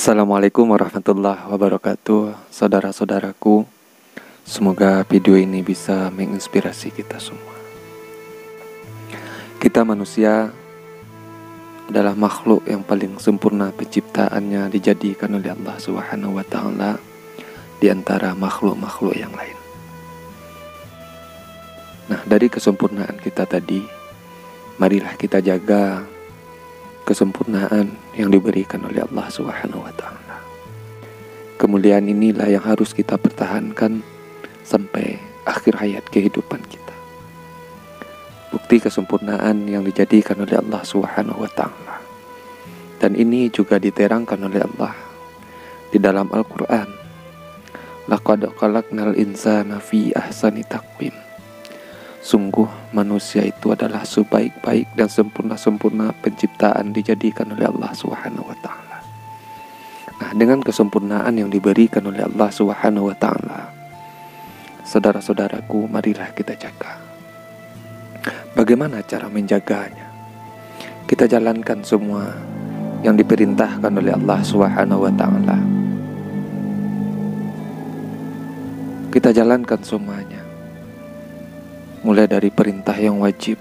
Assalamualaikum warahmatullahi wabarakatuh. Saudara-saudaraku, semoga video ini bisa menginspirasi kita semua. Kita manusia adalah makhluk yang paling sempurna penciptaannya, dijadikan oleh Allah Subhanahu wa taala di antara makhluk-makhluk yang lain. Nah, dari kesempurnaan kita tadi, marilah kita jaga kesempurnaan yang diberikan oleh Allah Subhanahu wa taala. Kemuliaan inilah yang harus kita pertahankan sampai akhir hayat kehidupan kita. Bukti kesempurnaan yang dijadikan oleh Allah Subhanahu wa taala. Dan ini juga diterangkan oleh Allah di dalam Al-Qur'an. Laqad khalaqnal insana fi ahsani taqwim. Sungguh manusia itu adalah sebaik-baik dan sempurna-sempurna penciptaan dijadikan oleh Allah Subhanahu wa taala. Nah, dengan kesempurnaan yang diberikan oleh Allah Subhanahu wa taala, saudara-saudaraku, marilah kita jaga. Bagaimana cara menjaganya? Kita jalankan semua yang diperintahkan oleh Allah Subhanahu wa taala. Kita jalankan semuanya. Mulai dari perintah yang wajib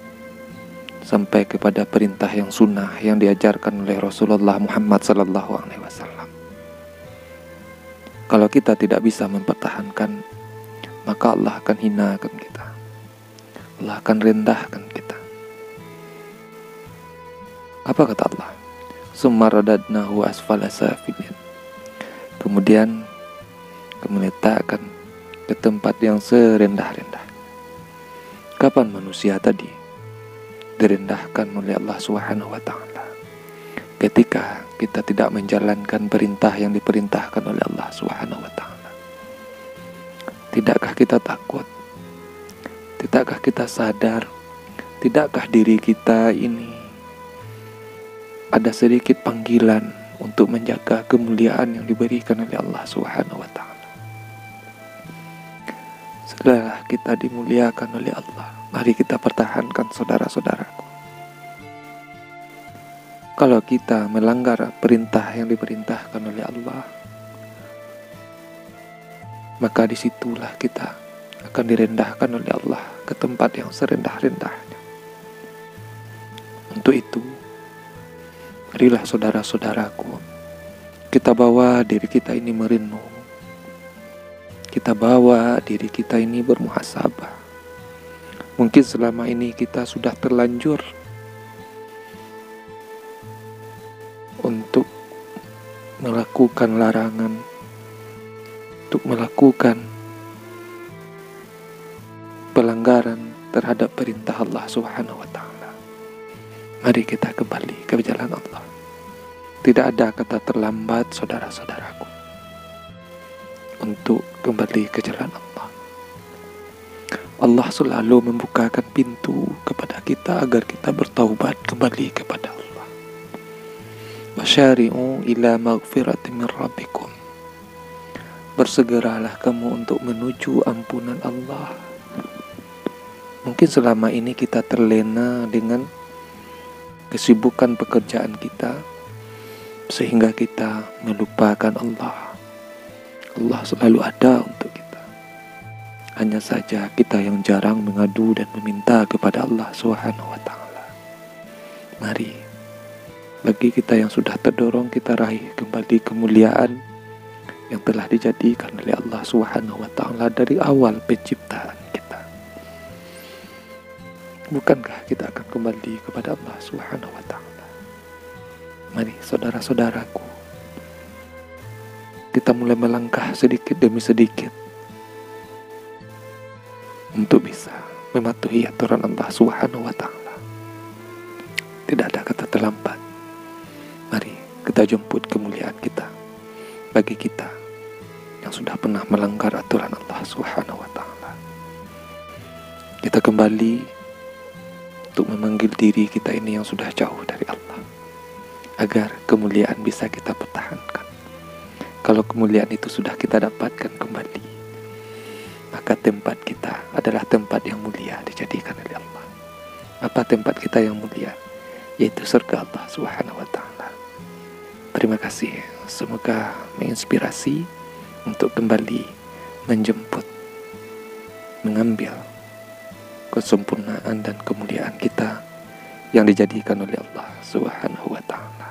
sampai kepada perintah yang sunnah yang diajarkan oleh Rasulullah Muhammad SAW. Kalau kita tidak bisa mempertahankan, maka Allah akan hinakan kita. Allah akan rendahkan kita. Apa kata Allah? Summa radadnahu asfala safilin. Kemudian kami letakkan ke tempat yang serendah-rendah. Kapan manusia tadi direndahkan oleh Allah Subhanahu wa taala? Ketika kita tidak menjalankan perintah yang diperintahkan oleh Allah Subhanahu wa taala. Tidakkah kita takut? Tidakkah kita sadar? Tidakkah diri kita ini ada sedikit panggilan untuk menjaga kemuliaan yang diberikan oleh Allah Subhanahu wa taala? Segeralah kita dimuliakan oleh Allah. Mari kita pertahankan, saudara-saudaraku. Kalau kita melanggar perintah yang diperintahkan oleh Allah, maka disitulah kita akan direndahkan oleh Allah ke tempat yang serendah-rendahnya. Untuk itu, marilah saudara-saudaraku, kita bawa diri kita ini merenung. Kita bawa diri kita ini bermuhasabah. Mungkin selama ini kita sudah terlanjur untuk melakukan larangan, untuk melakukan pelanggaran terhadap perintah Allah Subhanahu wa taala. Mari kita kembali ke jalan Allah. Tidak ada kata terlambat, saudara-saudaraku, untuk kembali ke jalan Allah. Allah selalu membukakan pintu kepada kita agar kita bertaubat kembali kepada Allah. Wasyari'u ila maghfirati min rabbikum. Bersegeralah kamu untuk menuju ampunan Allah. Mungkin selama ini kita terlena dengan kesibukan pekerjaan kita sehingga kita melupakan Allah. Allah selalu ada untuk kita. Hanya saja kita yang jarang mengadu dan meminta kepada Allah Subhanahu wa taala. Mari, bagi kita yang sudah terdorong, kita raih kembali kemuliaan yang telah dijadikan oleh Allah Subhanahu wa taala dari awal penciptaan kita. Bukankah kita akan kembali kepada Allah Subhanahu wa taala? Mari, saudara-saudaraku, kita mulai melangkah sedikit demi sedikit untuk bisa mematuhi aturan Allah Subhanahu wa taala. Tidak ada kata terlambat. Mari kita jemput kemuliaan kita bagi kita yang sudah pernah melanggar aturan Allah Subhanahu wa taala. Kita kembali untuk memanggil diri kita ini yang sudah jauh dari Allah, agar kemuliaan bisa kita pertahankan. Kalau kemuliaan itu sudah kita dapatkan kembali, maka tempat kita adalah tempat yang mulia dijadikan oleh Allah. Apa tempat kita yang mulia? Yaitu surga Allah Subhanahu wa taala. Terima kasih, semoga menginspirasi untuk kembali menjemput, mengambil kesempurnaan dan kemuliaan kita yang dijadikan oleh Allah Subhanahu wa Ta'ala.